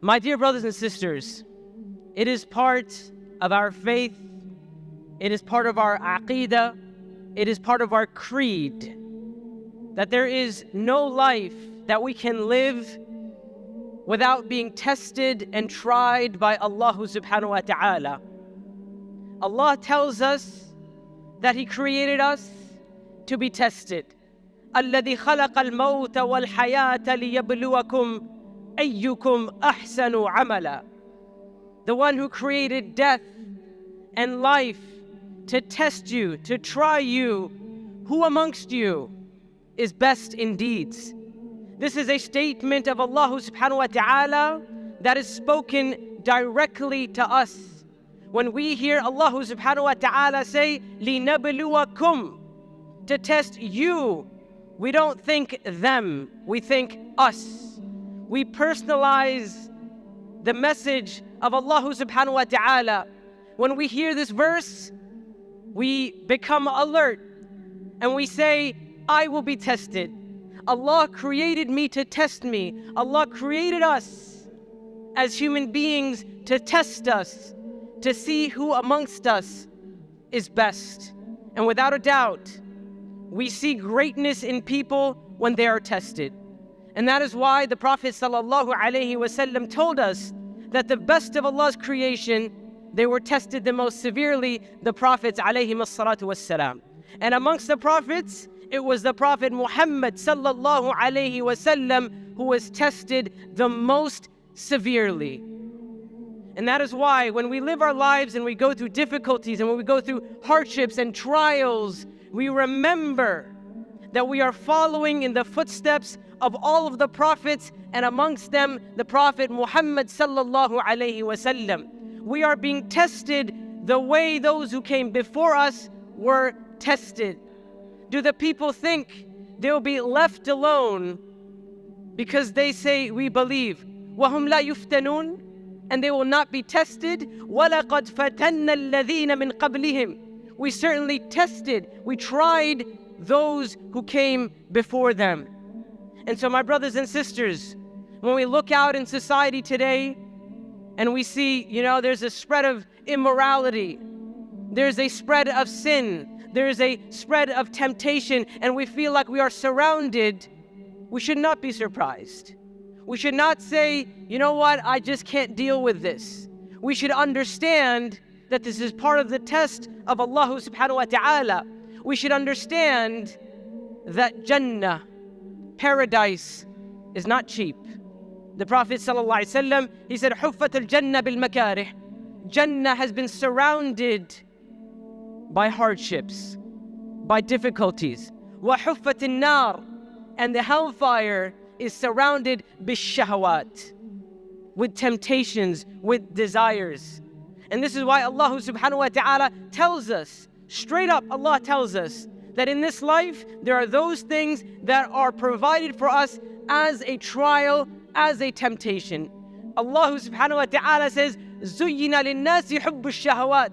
My dear brothers and sisters, it is part of our faith, it is part of our aqeedah, it is part of our creed, that there is no life that we can live without being tested and tried by Allah subhanahu wa ta'ala. Allah tells us that He created us to be tested. الَّذِي خَلَقَ الْمَوْتَ وَالْحَيَاةَ لِيَبْلُوَكُمْ أَيُّكُمْ أَحْسَنُ عَمَلًا. The one who created death and life to test you, to try you, who amongst you is best in deeds. This is a statement of Allah subhanahu wa ta'ala that is spoken directly to us. When we hear Allah subhanahu wa ta'ala say, لِنَبْلُوَكُمْ, to test you, we don't think them, we think us. We personalize the message of Allah subhanahu wa ta'ala. When we hear this verse, we become alert and we say, I will be tested. Allah created me to test me. Allah created us as human beings to test us, to see who amongst us is best. And without a doubt, we see greatness in people when they are tested. And that is why the Prophet ﷺ told us that the best of Allah's creation, they were tested the most severely, the Prophets ﷺ. And amongst the Prophets, it was the Prophet Muhammad ﷺ who was tested the most severely. And that is why when we live our lives and we go through difficulties and when we go through hardships and trials, we remember that we are following in the footsteps of all of the prophets, and amongst them the Prophet Muhammad ﷺ. We are being tested the way those who came before us were tested. Do the people think they'll be left alone because they say we believe? وَهُمْ لَا يُفْتَنُونَ, and they will not be tested. وَلَقَدْ فَتَنَّ الَّذِينَ مِنْ قَبْلِهِمْ, we certainly tested, we tried those who came before them. And so my brothers and sisters, when we look out in society today and we see, there's a spread of immorality, there's a spread of sin, there's a spread of temptation, and we feel like we are surrounded, we should not be surprised. We should not say, you know what, I just can't deal with this. We should understand that this is part of the test of Allah subhanahu wa ta'ala. We should understand that Jannah, paradise, is not cheap. The Prophet ﷺ, he said, حُفَّتِ الْجَنَّةِ بِالْمَكَارِهِ. Jannah has been surrounded by hardships, by difficulties. وَحُفَّتِ النَّارِ, and the hellfire is surrounded bishahawat, with temptations, with desires. And this is why Allah subhanahu wa ta'ala tells us, straight up Allah tells us, that in this life there are those things that are provided for us as a trial, as a temptation. Allah subhanahu wa ta'ala says, زُيِّنَ لِلنَّاسِ حُبُّ الشَّهَوَاتِ.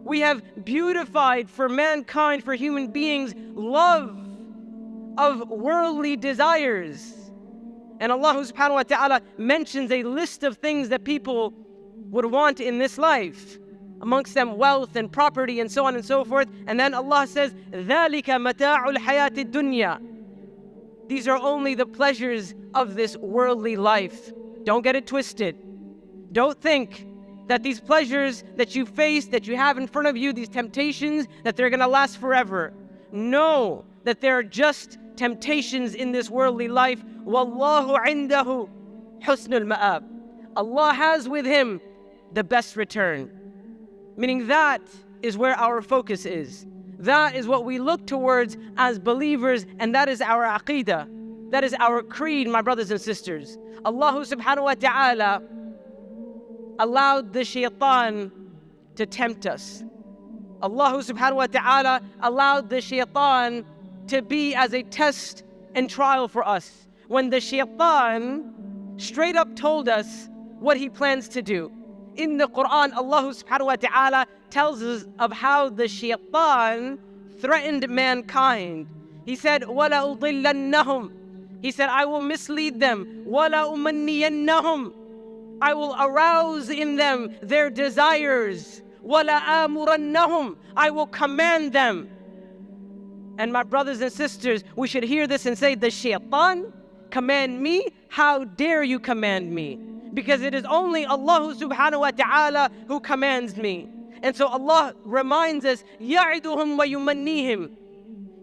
We have beautified for mankind, for human beings, love of worldly desires. And Allah subhanahu wa ta'ala mentions a list of things that people would want in this life, amongst them wealth and property and so on and so forth. And then Allah says, ذَلِكَ مَتَاعُ الْحَيَاةِ الدُّنْيَا. These are only the pleasures of this worldly life. Don't get it twisted. Don't think that these pleasures that you face, that you have in front of you, these temptations, that they're going to last forever. Know that there are just temptations in this worldly life. وَاللَّهُ عِنْدَهُ حُسْنُ الْمَآبِ. Allah has with Him the best return. Meaning that is where our focus is. That is what we look towards as believers, and that is our aqeedah. That is our creed, my brothers and sisters. Allah subhanahu wa ta'ala allowed the Shaytan to tempt us. Allah subhanahu wa ta'ala allowed the Shaytan to be as a test and trial for us. When the Shaytan straight up told us what he plans to do. In the Quran, Allah subhanahu wa ta'ala tells us of how the Shaytan threatened mankind. He said, وَلَا أُضِلَّنَّهُمْ. He said, I will mislead them. وَلَا أُمَنِّيَنَّهُمْ. I will arouse in them their desires. وَلَآمُرَنَّهُمْ, I will command them. And my brothers and sisters, we should hear this and say, the Shaytan command me? How dare you command me? Because it is only Allah subhanahu wa ta'ala who commands me. And so Allah reminds us, يَعِدُهُمْ وَيُمَنِّيهِمْ.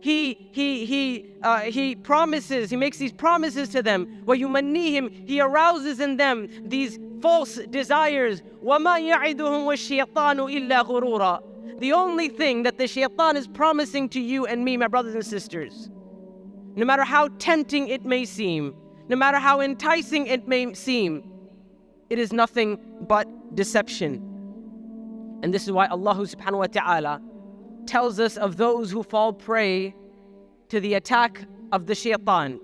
He promises, He makes these promises to them. وَيُمَنِّيهِمْ, He arouses in them these false desires. وَمَا يَعِدُهُمْ وَالشَّيْطَانُ إِلَّا غُرُورًا. The only thing that the Shaytan is promising to you and me, my brothers and sisters, no matter how tempting it may seem, no matter how enticing it may seem, it is nothing but deception. And this is why Allah subhanahu wa ta'ala tells us of those who fall prey to the attack of the Shaytan,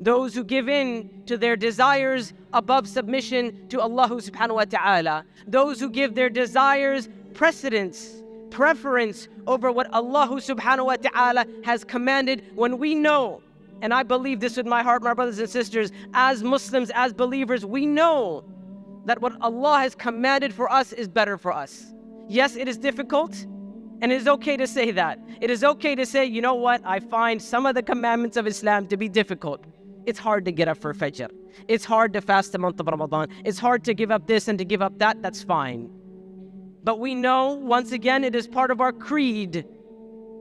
those who give in to their desires above submission to Allah subhanahu wa ta'ala, those who give their desires preference over what Allah subhanahu wa ta'ala has commanded, when we know, and I believe this with my heart, my brothers and sisters, as Muslims, as believers, we know that what Allah has commanded for us is better for us. Yes, it is difficult, and it is okay to say that. It is okay to say, you know what, I find some of the commandments of Islam to be difficult. It's hard to get up for Fajr. It's hard to fast the month of Ramadan. It's hard to give up this and to give up that. That's fine. But we know, once again, it is part of our creed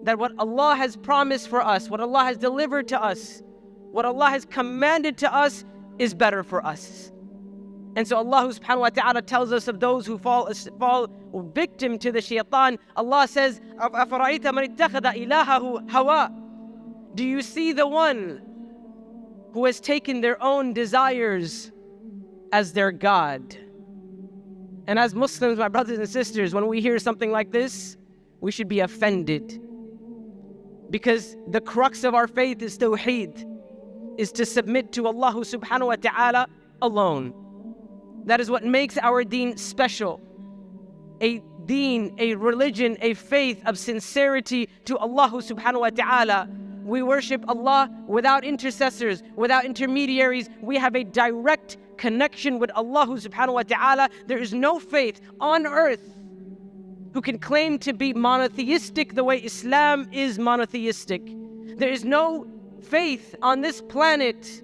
that what Allah has promised for us, what Allah has delivered to us, what Allah has commanded to us is better for us. And so Allah subhanahu wa ta'ala tells us of those who fall victim to the Shaytan. Allah says, أَفَرَأَيْتَ مَنِ اتَّخَذَ إِلَهَهُ هَوَى. Do you see the one who has taken their own desires as their God? And as Muslims, my brothers and sisters, when we hear something like this, we should be offended. Because the crux of our faith is tawḥīd, is to submit to Allah subhanahu wa ta'ala alone. That is what makes our deen special. A deen, a religion, a faith of sincerity to Allah subhanahu wa ta'ala. We worship Allah without intercessors, without intermediaries. We have a direct connection with Allah subhanahu wa ta'ala. There is no faith on earth who can claim to be monotheistic the way Islam is monotheistic. There is no faith on this planet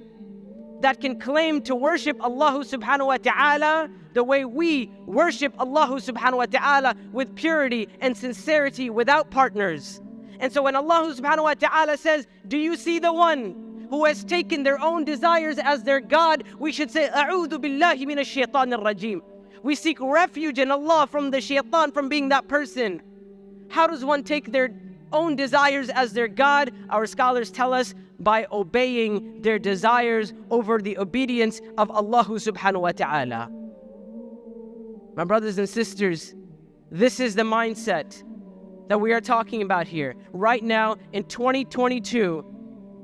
that can claim to worship Allah subhanahu wa ta'ala the way we worship Allah subhanahu wa ta'ala, with purity and sincerity, without partners. And so when Allah subhanahu wa ta'ala says, do you see the one who has taken their own desires as their God, we should say, أعوذ بالله من الشيطان الرجيم. We seek refuge in Allah from the Shaytan, from being that person. How does one take their own desires as their God? Our scholars tell us, by obeying their desires over the obedience of Allah subhanahu wa ta'ala. My brothers and sisters, this is the mindset that we are talking about here. Right now, in 2022,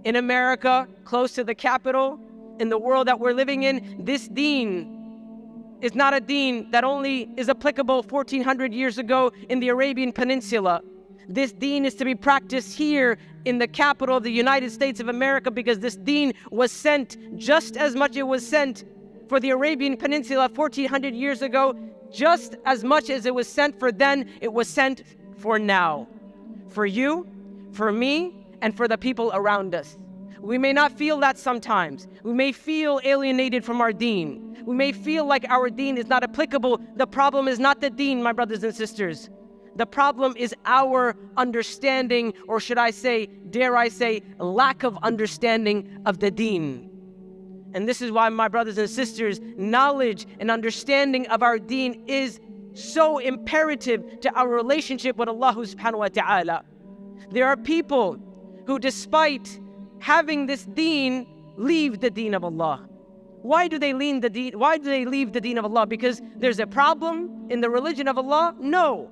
in America, close to the capital, in the world that we're living in, this deen is not a deen that only is applicable 1400 years ago in the Arabian Peninsula. This deen is to be practiced here in the capital of the United States of America, because this deen was sent just as much it was sent for the Arabian Peninsula 1400 years ago, just as much as it was sent for then, it was sent for now. For you, for me, and for the people around us. We may not feel that sometimes. We may feel alienated from our deen. We may feel like our deen is not applicable. The problem is not the deen, my brothers and sisters. The problem is our understanding, or should I say, dare I say, lack of understanding of the deen. And this is why, my brothers and sisters, knowledge and understanding of our deen is so imperative to our relationship with Allah subhanahu wa ta'ala. There are people who, despite having this deen, leave the deen of Allah. Why do they leave the deen? Why do they leave the deen of Allah? Because there's a problem in the religion of Allah? No.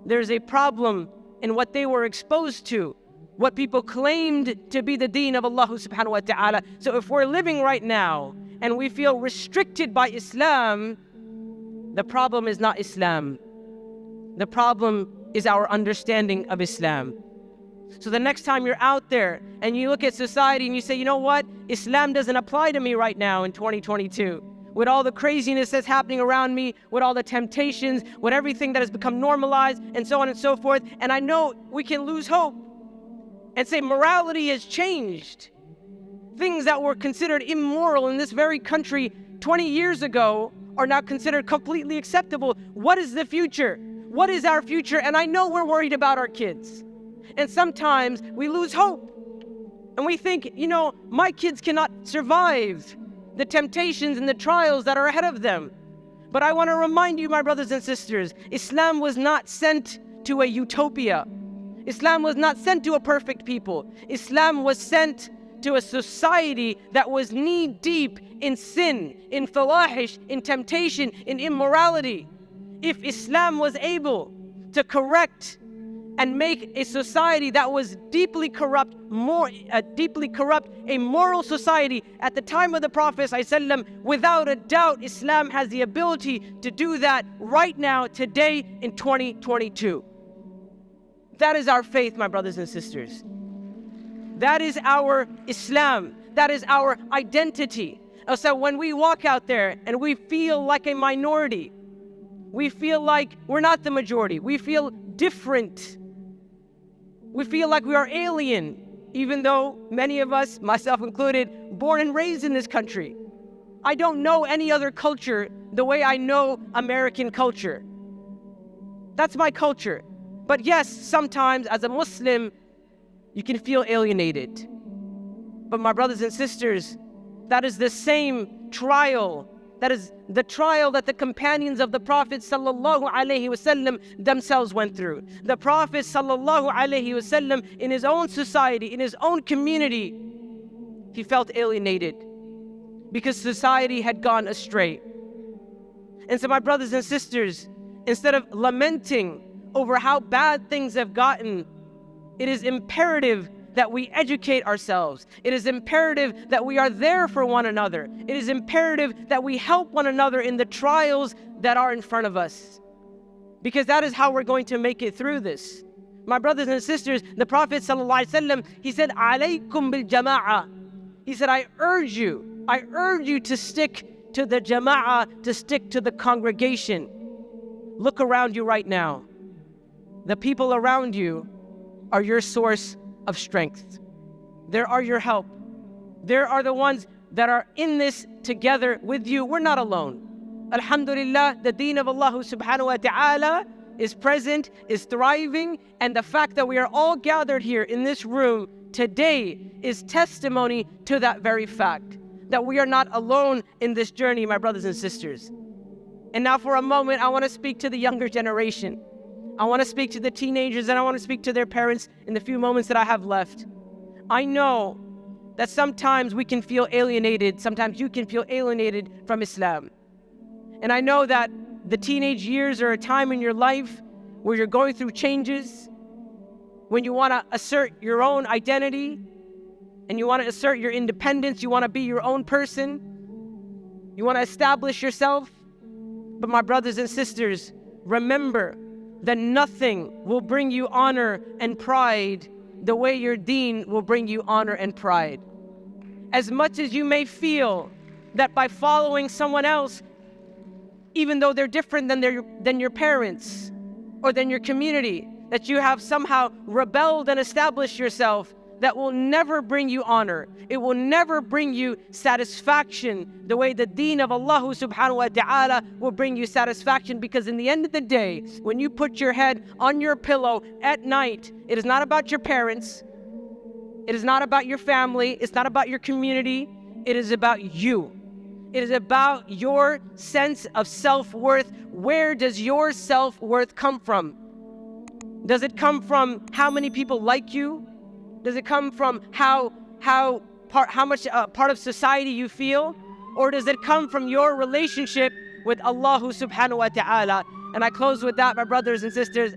There's a problem in what they were exposed to, what people claimed to be the deen of Allah subhanahu wa ta'ala. So if we're living right now and we feel restricted by Islam, the problem is not Islam. The problem is our understanding of Islam. So the next time you're out there and you look at society and you say, you know what? Islam doesn't apply to me right now in 2022. with all the craziness that's happening around me, with all the temptations, with everything that has become normalized, and so on and so forth. And I know we can lose hope and say morality has changed. Things that were considered immoral in this very country 20 years ago are now considered completely acceptable. What is the future? What is our future? And I know we're worried about our kids. And sometimes we lose hope. And we think, my kids cannot survive the temptations and the trials that are ahead of them. But I want to remind you, my brothers and sisters, Islam was not sent to a utopia. Islam was not sent to a perfect people. Islam was sent to a society that was knee-deep in sin, in fawahish, in temptation, in immorality. If Islam was able to correct and make a society that was deeply corrupt, a moral society at the time of the Prophet ﷺ, without a doubt, Islam has the ability to do that right now, today, in 2022. That is our faith, my brothers and sisters. That is our Islam. That is our identity. So when we walk out there and we feel like a minority, we feel like we're not the majority, we feel different, we feel like we are alien, even though many of us, myself included, born and raised in this country. I don't know any other culture the way I know American culture. That's my culture. But yes, sometimes as a Muslim, you can feel alienated. But my brothers and sisters, that is the same trial. That is the trial that the companions of the Prophet ﷺ themselves went through. The Prophet ﷺ, in his own society, in his own community, he felt alienated because society had gone astray. And so my brothers and sisters, instead of lamenting over how bad things have gotten, it is imperative that we educate ourselves. It is imperative that we are there for one another. It is imperative that we help one another in the trials that are in front of us, because that is how we're going to make it through this. My brothers and sisters, the Prophet ﷺ, he said, "Alaykum bil jamā." He said, I urge you to stick to the jamā, to stick to the congregation. Look around you right now. The people around you are your source of strength. They are your help. They are the ones that are in this together with you. We're not alone. Alhamdulillah, the deen of Allah subhanahu wa ta'ala is present, is thriving, and the fact that we are all gathered here in this room today is testimony to that very fact, that we are not alone in this journey, my brothers and sisters. And now for a moment, I want to speak to the younger generation. I want to speak to the teenagers, and I want to speak to their parents in the few moments that I have left. I know that sometimes we can feel alienated. Sometimes you can feel alienated from Islam. And I know that the teenage years are a time in your life where you're going through changes, when you want to assert your own identity, and you want to assert your independence. You want to be your own person. You want to establish yourself. But my brothers and sisters, remember that nothing will bring you honor and pride the way your deen will bring you honor and pride. As much as you may feel that by following someone else, even though they're different than your parents or than your community, that you have somehow rebelled and established yourself, that will never bring you honor. It will never bring you satisfaction the way the deen of Allah subhanahu wa ta'ala will bring you satisfaction. Because in the end of the day, when you put your head on your pillow at night, it is not about your parents. It is not about your family. It's not about your community. It is about you. It is about your sense of self-worth. Where does your self-worth come from? Does it come from how many people like you? Does it come from how much part of society you feel? Or does it come from your relationship with Allah subhanahu wa ta'ala? And I close with that, my brothers and sisters.